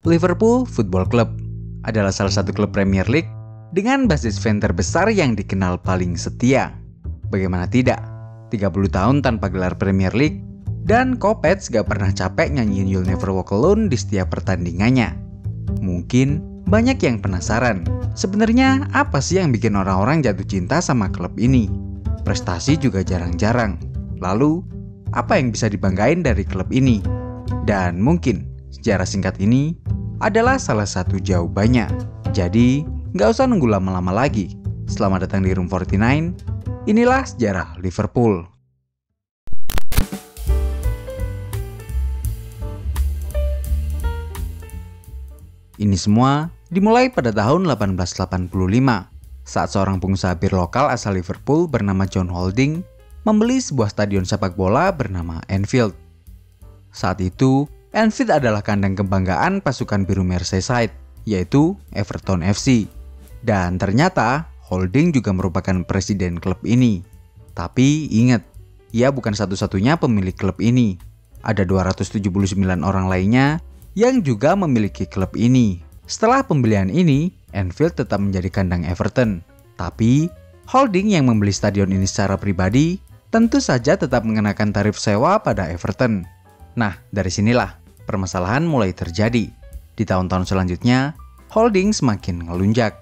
Liverpool Football Club adalah salah satu klub Premier League dengan basis fan terbesar yang dikenal paling setia. Bagaimana tidak, 30 tahun tanpa gelar Premier League, dan Kovac gak pernah capek nyanyiin You'll Never Walk Alone di setiap pertandingannya. Mungkin banyak yang penasaran, sebenarnya apa sih yang bikin orang-orang jatuh cinta sama klub ini? Prestasi juga jarang-jarang. Lalu, apa yang bisa dibanggain dari klub ini? Dan mungkin sejarah singkat ini adalah salah satu jawabannya. Jadi, nggak usah nunggu lama-lama lagi. Selamat datang di Room 49. Inilah sejarah Liverpool. Ini semua dimulai pada tahun 1885 saat seorang pengusaha bir lokal asal Liverpool bernama John Holding membeli sebuah stadion sepak bola bernama Anfield. Saat itu, Anfield adalah kandang kebanggaan pasukan biru Merseyside, yaitu Everton FC. Dan ternyata, Holding juga merupakan presiden klub ini. Tapi ingat, ia bukan satu-satunya pemilik klub ini. Ada 279 orang lainnya yang juga memiliki klub ini. Setelah pembelian ini, Anfield tetap menjadi kandang Everton. Tapi, Holding yang membeli stadion ini secara pribadi tentu saja tetap mengenakan tarif sewa pada Everton. Nah, dari sinilah permasalahan mulai terjadi. Di tahun-tahun selanjutnya, Holding semakin ngelunjak.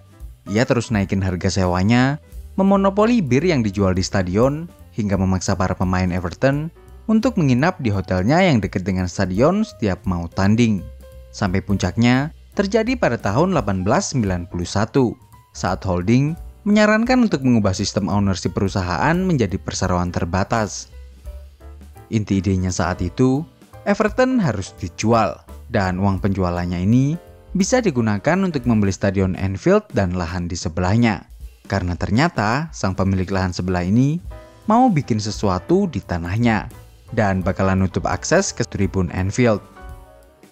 Ia terus naikin harga sewanya, memonopoli bir yang dijual di stadion, hingga memaksa para pemain Everton untuk menginap di hotelnya yang dekat dengan stadion setiap mau tanding. Sampai puncaknya terjadi pada tahun 1891, saat Holding menyarankan untuk mengubah sistem ownership perusahaan menjadi perseroan terbatas. Inti idenya saat itu, Everton harus dijual, dan uang penjualannya ini bisa digunakan untuk membeli stadion Anfield dan lahan di sebelahnya. Karena ternyata sang pemilik lahan sebelah ini mau bikin sesuatu di tanahnya, dan bakalan nutup akses ke tribun Anfield.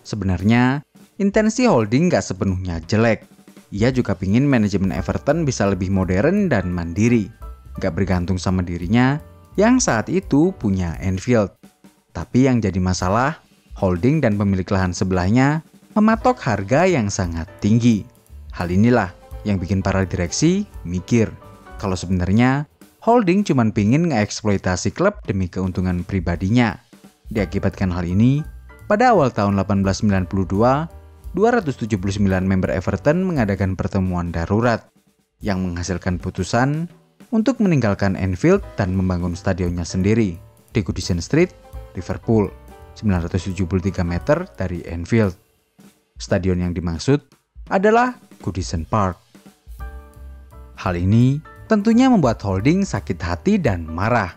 Sebenarnya, intensi Holding gak sepenuhnya jelek. Ia juga pingin manajemen Everton bisa lebih modern dan mandiri, gak bergantung sama dirinya yang saat itu punya Anfield. Tapi yang jadi masalah, Holding dan pemilik lahan sebelahnya mematok harga yang sangat tinggi. Hal inilah yang bikin para direksi mikir kalau sebenarnya Holding cuma pingin ngeeksploitasi klub demi keuntungan pribadinya. Diakibatkan hal ini, pada awal tahun 1892, 279 member Everton mengadakan pertemuan darurat yang menghasilkan putusan untuk meninggalkan Anfield dan membangun stadionnya sendiri di Goodison Street, Liverpool, 973 meter dari Anfield. Stadion yang dimaksud adalah Goodison Park. Hal ini tentunya membuat Holding sakit hati dan marah.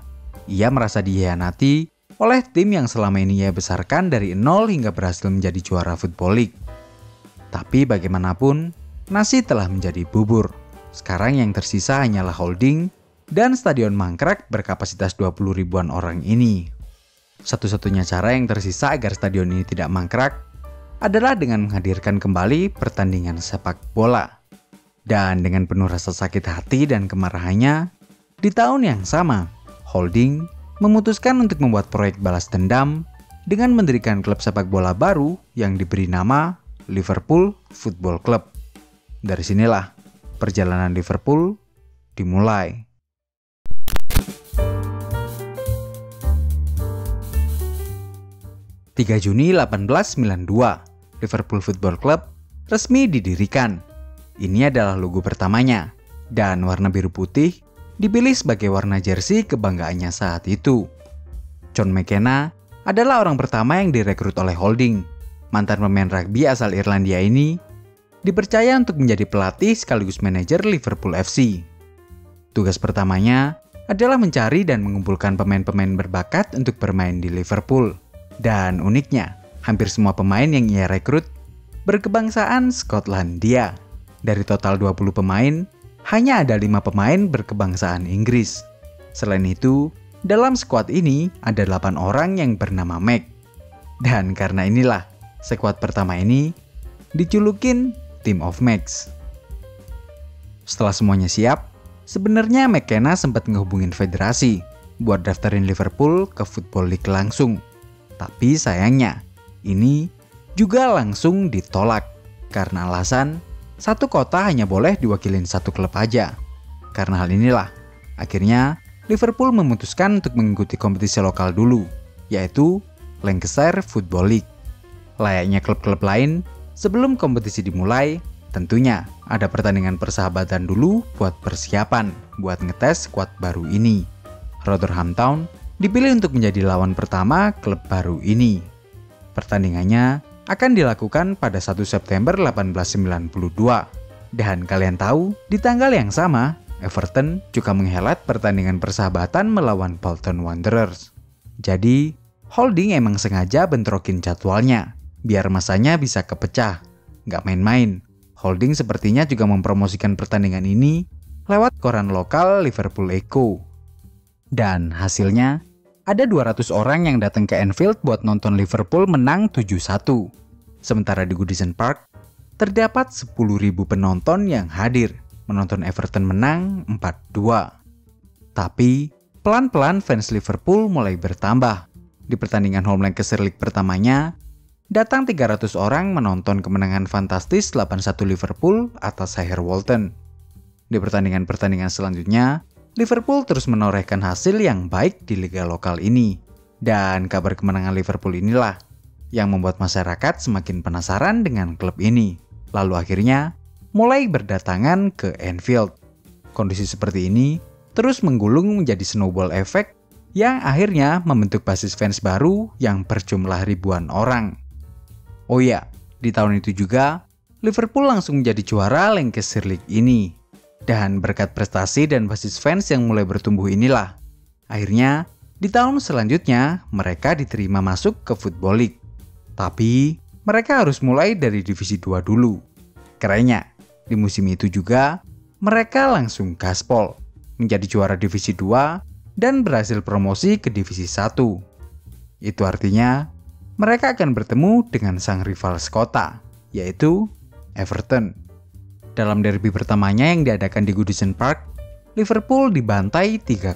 Ia merasa dihianati oleh tim yang selama ini ia besarkan dari nol hingga berhasil menjadi juara Football League. Tapi bagaimanapun, nasi telah menjadi bubur. Sekarang yang tersisa hanyalah Holding dan stadion mangkrak berkapasitas 20 ribuan orang ini. Satu-satunya cara yang tersisa agar stadion ini tidak mangkrak adalah dengan menghadirkan kembali pertandingan sepak bola. Dan dengan penuh rasa sakit hati dan kemarahannya, di tahun yang sama, Holding memutuskan untuk membuat proyek balas dendam dengan mendirikan klub sepak bola baru yang diberi nama Liverpool Football Club. Dari sinilah perjalanan Liverpool dimulai. Juni 1892, Liverpool Football Club resmi didirikan. Ini adalah logo pertamanya, dan warna biru putih dipilih sebagai warna jersey kebanggaannya saat itu. John McKenna adalah orang pertama yang direkrut oleh Holding. Mantan pemain rugby asal Irlandia ini dipercaya untuk menjadi pelatih sekaligus manajer Liverpool FC. Tugas pertamanya adalah mencari dan mengumpulkan pemain-pemain berbakat untuk bermain di Liverpool. Dan uniknya, hampir semua pemain yang ia rekrut berkebangsaan Skotlandia. Dari total 20 pemain, hanya ada 5 pemain berkebangsaan Inggris. Selain itu, dalam skuad ini ada 8 orang yang bernama Mac. Dan karena inilah, skuad pertama ini dijulukin Team of Macs. Setelah semuanya siap, sebenarnya McKenna sempat ngehubungin federasi buat daftarin Liverpool ke Football League langsung. Tapi sayangnya, ini juga langsung ditolak karena alasan satu kota hanya boleh diwakilin satu klub aja. Karena hal inilah, akhirnya Liverpool memutuskan untuk mengikuti kompetisi lokal dulu, yaitu Lancashire Football League. Layaknya klub-klub lain, sebelum kompetisi dimulai, tentunya ada pertandingan persahabatan dulu buat persiapan buat ngetes skuad baru ini. Rotherham Town dipilih untuk menjadi lawan pertama klub baru ini. Pertandingannya akan dilakukan pada 1 September 1892. Dan kalian tahu, di tanggal yang sama, Everton juga menghelat pertandingan persahabatan melawan Bolton Wanderers. Jadi, Holding emang sengaja bentrokin jadwalnya, biar masanya bisa kepecah. Nggak main-main, Holding sepertinya juga mempromosikan pertandingan ini lewat koran lokal Liverpool Echo. Dan hasilnya, ada 200 orang yang datang ke Anfield buat nonton Liverpool menang 7-1. Sementara di Goodison Park, terdapat 10.000 penonton yang hadir menonton Everton menang 4-2. Tapi, pelan-pelan fans Liverpool mulai bertambah. Di pertandingan home Lancashire League pertamanya, datang 300 orang menonton kemenangan fantastis 8-1 Liverpool atas Wolverhampton. Di pertandingan-pertandingan selanjutnya, Liverpool terus menorehkan hasil yang baik di liga lokal ini. Dan kabar kemenangan Liverpool inilah yang membuat masyarakat semakin penasaran dengan klub ini. Lalu akhirnya mulai berdatangan ke Anfield. Kondisi seperti ini terus menggulung menjadi snowball effect yang akhirnya membentuk basis fans baru yang berjumlah ribuan orang. Oh ya, di tahun itu juga Liverpool langsung menjadi juara Lancashire League ini. Dan berkat prestasi dan basis fans yang mulai bertumbuh inilah, akhirnya di tahun selanjutnya mereka diterima masuk ke Football League. Tapi mereka harus mulai dari Divisi 2 dulu. Kerennya, di musim itu juga mereka langsung gaspol menjadi juara Divisi 2 dan berhasil promosi ke Divisi 1. Itu artinya mereka akan bertemu dengan sang rival sekota, yaitu Everton. Dalam derby pertamanya yang diadakan di Goodison Park, Liverpool dibantai 3-0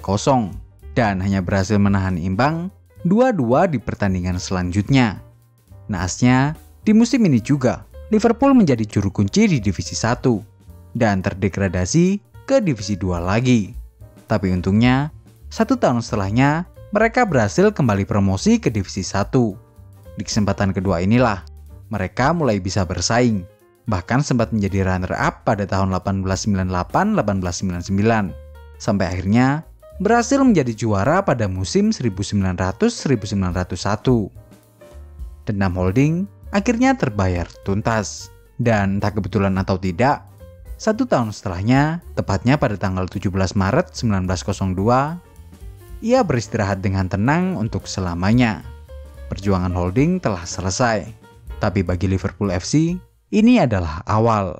dan hanya berhasil menahan imbang 2-2 di pertandingan selanjutnya. Naasnya, di musim ini juga Liverpool menjadi juru kunci di Divisi 1 dan terdegradasi ke Divisi 2 lagi. Tapi untungnya, 1 tahun setelahnya mereka berhasil kembali promosi ke Divisi 1. Di kesempatan kedua inilah mereka mulai bisa bersaing. Bahkan sempat menjadi runner-up pada tahun 1898-1899, sampai akhirnya berhasil menjadi juara pada musim 1900-1901. Dendam Holding akhirnya terbayar tuntas, dan entah kebetulan atau tidak, 1 tahun setelahnya, tepatnya pada tanggal 17 Maret 1902, ia beristirahat dengan tenang untuk selamanya. Perjuangan Holding telah selesai, tapi bagi Liverpool FC, ini adalah awal.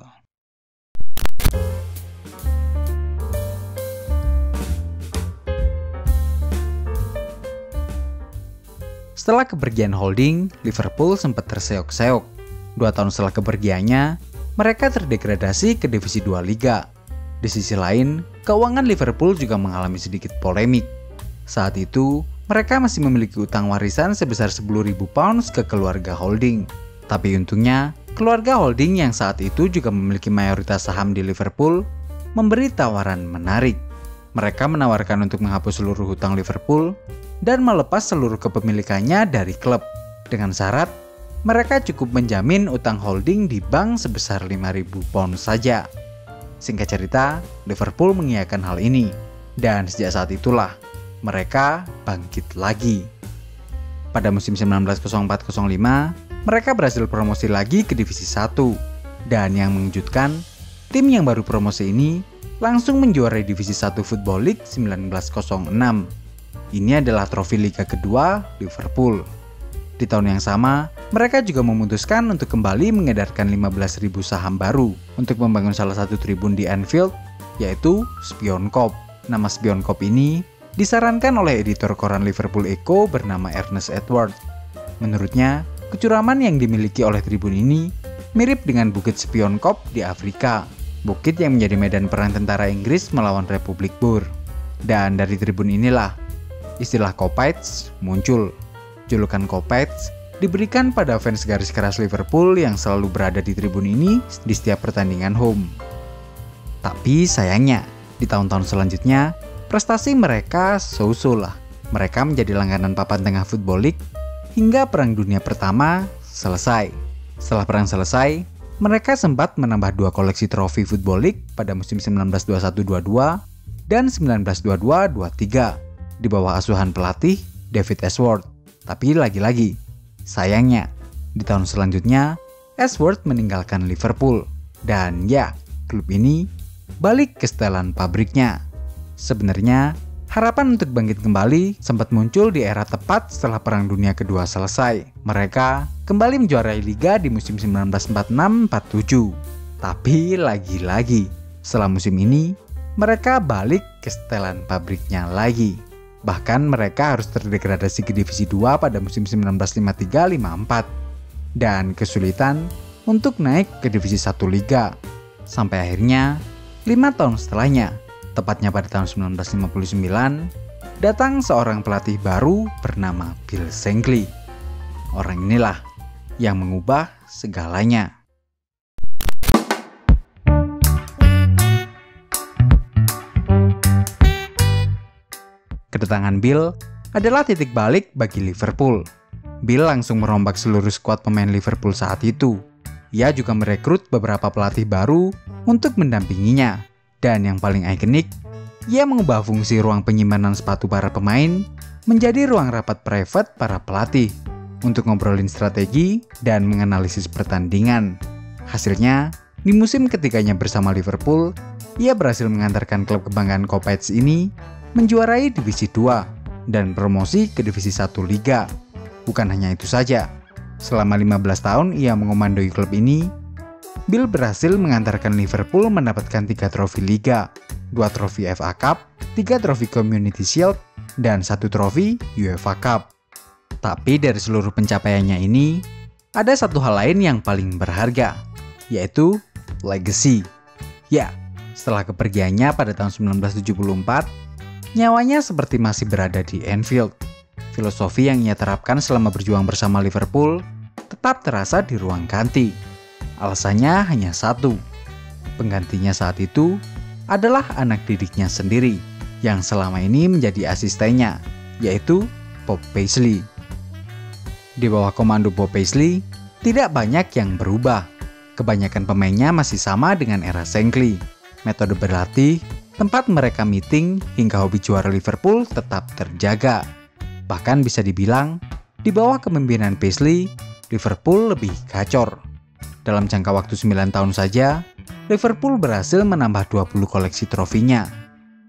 Setelah kepergian Holding, Liverpool sempat terseok-seok. 2 tahun setelah kepergiannya, mereka terdegradasi ke Divisi 2 Liga. Di sisi lain, keuangan Liverpool juga mengalami sedikit polemik. Saat itu, mereka masih memiliki utang warisan sebesar 10.000 pounds ke keluarga Holding. Tapi untungnya, keluarga Holding yang saat itu juga memiliki mayoritas saham di Liverpool memberi tawaran menarik. Mereka menawarkan untuk menghapus seluruh hutang Liverpool dan melepas seluruh kepemilikannya dari klub. Dengan syarat, mereka cukup menjamin utang Holding di bank sebesar 5.000 pound saja. Singkat cerita, Liverpool mengiyakan hal ini. Dan sejak saat itulah, mereka bangkit lagi. Pada musim 1904-05, mereka berhasil promosi lagi ke Divisi 1. Dan yang mengejutkan, tim yang baru promosi ini langsung menjuarai Divisi 1 Football League 1906. Ini adalah trofi liga kedua Liverpool. Di tahun yang sama, mereka juga memutuskan untuk kembali mengedarkan 15.000 saham baru untuk membangun salah satu tribun di Anfield, yaitu Spion Kop. Nama Spion Kop ini disarankan oleh editor koran Liverpool Echo bernama Ernest Edward. Menurutnya, kecuraman yang dimiliki oleh tribun ini mirip dengan Bukit Spion Kop di Afrika, bukit yang menjadi medan perang tentara Inggris melawan Republik Boer. Dan dari tribun inilah istilah Kopites muncul. Julukan Kopites diberikan pada fans garis keras Liverpool yang selalu berada di tribun ini di setiap pertandingan home. Tapi sayangnya, di tahun-tahun selanjutnya, prestasi mereka so-so lah. Mereka menjadi langganan papan tengah Football League hingga Perang Dunia Pertama selesai. Setelah perang selesai, mereka sempat menambah 2 koleksi trofi Football League pada musim 1921-22 dan 1922-23 di bawah asuhan pelatih David Ashworth. Tapi lagi-lagi, sayangnya, di tahun selanjutnya, Ashworth meninggalkan Liverpool. Dan ya, klub ini balik ke setelan pabriknya. Sebenarnya, harapan untuk bangkit kembali sempat muncul di era tepat setelah Perang Dunia Kedua selesai. Mereka kembali menjuarai liga di musim 1946-47. Tapi lagi-lagi, setelah musim ini, mereka balik ke setelan pabriknya lagi. Bahkan mereka harus terdegradasi ke Divisi 2 pada musim 1953-54 dan kesulitan untuk naik ke Divisi 1 Liga. Sampai akhirnya, 5 tahun setelahnya, tepatnya pada tahun 1959, datang seorang pelatih baru bernama Bill Shankly. Orang inilah yang mengubah segalanya. Kedatangan Bill adalah titik balik bagi Liverpool. Bill langsung merombak seluruh skuad pemain Liverpool saat itu. Ia juga merekrut beberapa pelatih baru untuk mendampinginya. Dan yang paling ikonik, ia mengubah fungsi ruang penyimpanan sepatu para pemain menjadi ruang rapat private para pelatih untuk ngobrolin strategi dan menganalisis pertandingan. Hasilnya, di musim ketiganya bersama Liverpool, ia berhasil mengantarkan klub kebanggaan Kopaits ini menjuarai Divisi 2 dan promosi ke Divisi 1 Liga. Bukan hanya itu saja, selama 15 tahun ia mengomandoi klub ini, Bill berhasil mengantarkan Liverpool mendapatkan 3 trofi Liga, 2 trofi FA Cup, 3 trofi Community Shield, dan 1 trofi UEFA Cup. Tapi dari seluruh pencapaiannya ini, ada satu hal lain yang paling berharga, yaitu legacy. Ya, setelah kepergiannya pada tahun 1974, nyawanya seperti masih berada di Anfield. Filosofi yang ia terapkan selama berjuang bersama Liverpool tetap terasa di ruang ganti. Alasannya hanya satu. Penggantinya saat itu adalah anak didiknya sendiri yang selama ini menjadi asistennya, yaitu Bob Paisley. Di bawah komando Bob Paisley, tidak banyak yang berubah. Kebanyakan pemainnya masih sama dengan era Shankly. Metode berlatih, tempat mereka meeting, hingga hobi juara Liverpool tetap terjaga. Bahkan bisa dibilang, di bawah kepemimpinan Paisley, Liverpool lebih gacor. Dalam jangka waktu 9 tahun saja, Liverpool berhasil menambah 20 koleksi trofinya.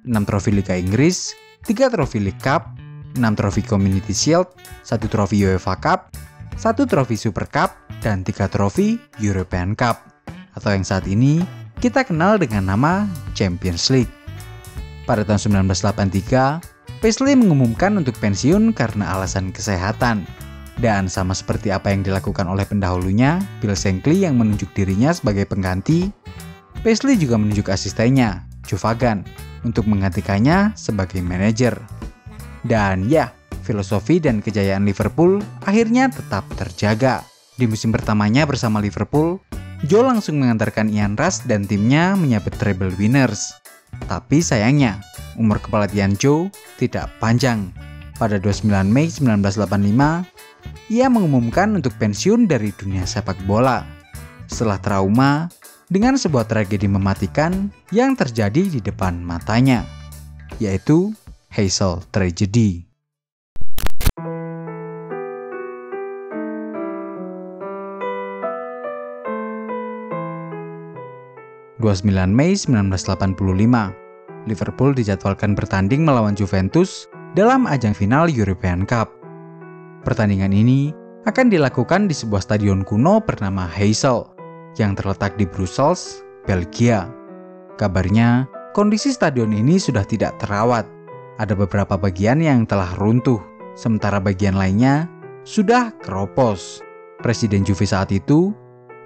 6 trofi Liga Inggris, 3 trofi League Cup, 6 trofi Community Shield, 1 trofi UEFA Cup, 1 trofi Super Cup, dan 3 trofi European Cup, atau yang saat ini kita kenal dengan nama Champions League. Pada tahun 1983, Paisley mengumumkan untuk pensiun karena alasan kesehatan. Dan sama seperti apa yang dilakukan oleh pendahulunya, Bill Shankly yang menunjuk dirinya sebagai pengganti, Paisley juga menunjuk asistennya, Joe Fagan, untuk menggantikannya sebagai manajer. Dan ya, filosofi dan kejayaan Liverpool akhirnya tetap terjaga. Di musim pertamanya bersama Liverpool, Joe langsung mengantarkan Ian Rush dan timnya menyabet treble winners. Tapi sayangnya, umur kepelatihan Joe tidak panjang. Pada 29 Mei 1985, ia mengumumkan untuk pensiun dari dunia sepak bola setelah trauma dengan sebuah tragedi mematikan yang terjadi di depan matanya, yaitu Heysel Tragedy. 29 Mei 1985, Liverpool dijadwalkan bertanding melawan Juventus dalam ajang final European Cup. Pertandingan ini akan dilakukan di sebuah stadion kuno bernama Heysel yang terletak di Brussels, Belgia. Kabarnya, kondisi stadion ini sudah tidak terawat. Ada beberapa bagian yang telah runtuh, sementara bagian lainnya sudah keropos. Presiden Juve saat itu,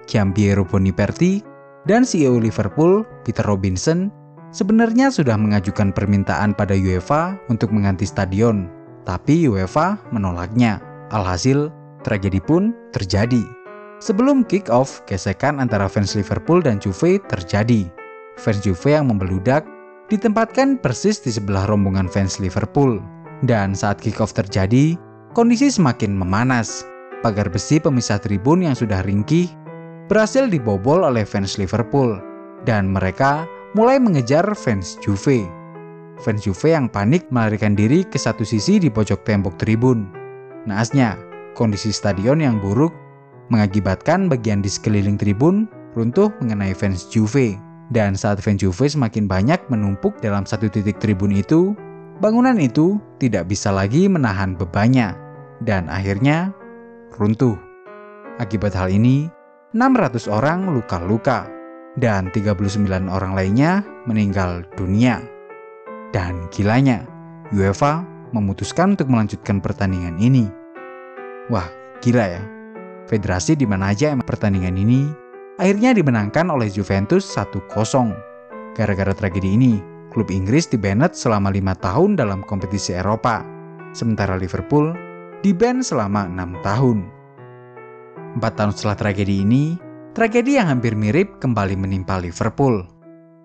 Giampiero Boniperti, dan CEO Liverpool, Peter Robinson, sebenarnya sudah mengajukan permintaan pada UEFA untuk mengganti stadion, tapi UEFA menolaknya. Alhasil, tragedi pun terjadi. Sebelum kick-off, gesekan antara fans Liverpool dan Juve terjadi. Fans Juve yang membeludak ditempatkan persis di sebelah rombongan fans Liverpool. Dan saat kick-off terjadi, kondisi semakin memanas. Pagar besi pemisah tribun yang sudah ringkih berhasil dibobol oleh fans Liverpool. Dan mereka mulai mengejar fans Juve. Fans Juve yang panik melarikan diri ke satu sisi di pojok tembok tribun. Naasnya, kondisi stadion yang buruk mengakibatkan bagian di sekeliling tribun runtuh mengenai fans Juve. Dan saat fans Juve semakin banyak menumpuk dalam satu titik tribun itu, bangunan itu tidak bisa lagi menahan bebannya dan akhirnya runtuh. Akibat hal ini, 600 orang luka-luka dan 39 orang lainnya meninggal dunia. Dan gilanya, UEFA memutuskan untuk melanjutkan pertandingan ini. Wah, gila ya. Federasi di mana aja pertandingan ini akhirnya dimenangkan oleh Juventus 1-0. Gara-gara tragedi ini, klub Inggris di-banned selama 5 tahun dalam kompetisi Eropa, sementara Liverpool di-ban selama 6 tahun. 4 tahun setelah tragedi ini, tragedi yang hampir mirip kembali menimpa Liverpool.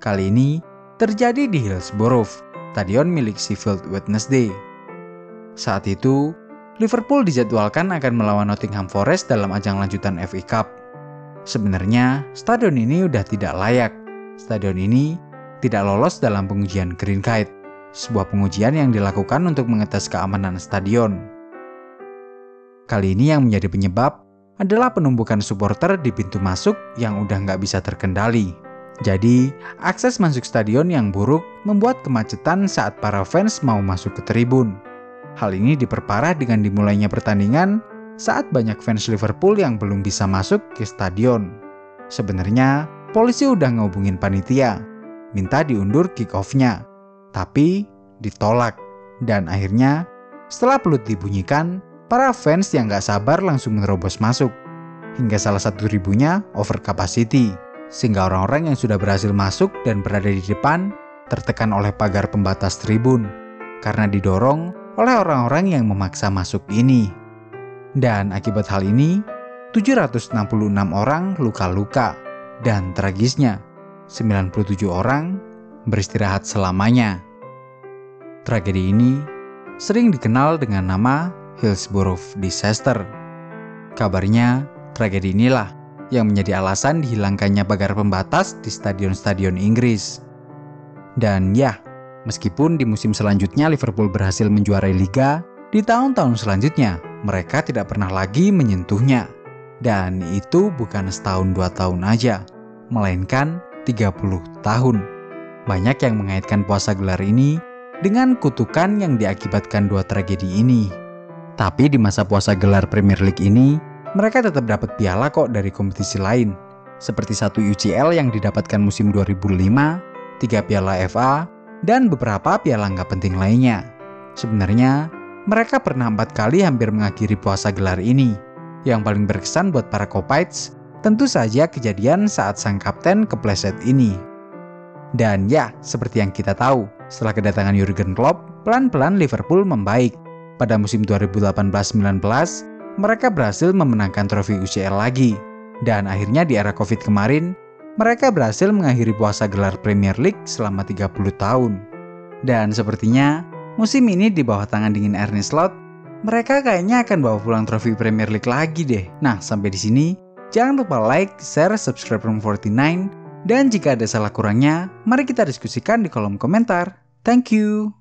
Kali ini terjadi di Hillsborough, stadion milik Sheffield Wednesday. Saat itu, Liverpool dijadwalkan akan melawan Nottingham Forest dalam ajang lanjutan FA Cup. Sebenarnya, stadion ini udah tidak layak. Stadion ini tidak lolos dalam pengujian Green Kite, sebuah pengujian yang dilakukan untuk mengetes keamanan stadion. Kali ini yang menjadi penyebab adalah penumpukan supporter di pintu masuk yang udah nggak bisa terkendali. Jadi, akses masuk stadion yang buruk membuat kemacetan saat para fans mau masuk ke tribun. Hal ini diperparah dengan dimulainya pertandingan saat banyak fans Liverpool yang belum bisa masuk ke stadion. Sebenarnya, polisi udah ngehubungin panitia, minta diundur kick-off-nya, tapi ditolak. Dan akhirnya, setelah pelut dibunyikan, para fans yang gak sabar langsung menerobos masuk, hingga salah satu tribunya over capacity, sehingga orang-orang yang sudah berhasil masuk dan berada di depan tertekan oleh pagar pembatas tribun, karena didorong oleh orang-orang yang memaksa masuk ini. Dan akibat hal ini, 766 orang luka-luka, dan tragisnya, 97 orang beristirahat selamanya. Tragedi ini sering dikenal dengan nama Hillsborough Disaster. Kabarnya, tragedi inilah yang menjadi alasan dihilangkannya pagar pembatas di stadion-stadion Inggris. Dan ya, meskipun di musim selanjutnya Liverpool berhasil menjuarai liga, di tahun-tahun selanjutnya mereka tidak pernah lagi menyentuhnya. Dan itu bukan setahun 2 tahun aja, melainkan 30 tahun. Banyak yang mengaitkan puasa gelar ini dengan kutukan yang diakibatkan 2 tragedi ini. Tapi di masa puasa gelar Premier League ini, mereka tetap dapat piala kok dari kompetisi lain. Seperti 1 UCL yang didapatkan musim 2005, 3 piala FA, dan beberapa piala nggak penting lainnya. Sebenarnya, mereka pernah 4 kali hampir mengakhiri puasa gelar ini. Yang paling berkesan buat para Kopites, tentu saja kejadian saat sang kapten kepleset ini. Dan ya, seperti yang kita tahu, setelah kedatangan Jurgen Klopp, pelan-pelan Liverpool membaik. Pada musim 2018-19, mereka berhasil memenangkan trofi UCL lagi. Dan akhirnya di era Covid kemarin, mereka berhasil mengakhiri puasa gelar Premier League selama 30 tahun. Dan sepertinya, musim ini di bawah tangan dingin Arne Slot, mereka kayaknya akan bawa pulang trofi Premier League lagi deh. Nah, sampai di sini, jangan lupa like, share, subscribe Room 49, dan jika ada salah kurangnya, mari kita diskusikan di kolom komentar. Thank you.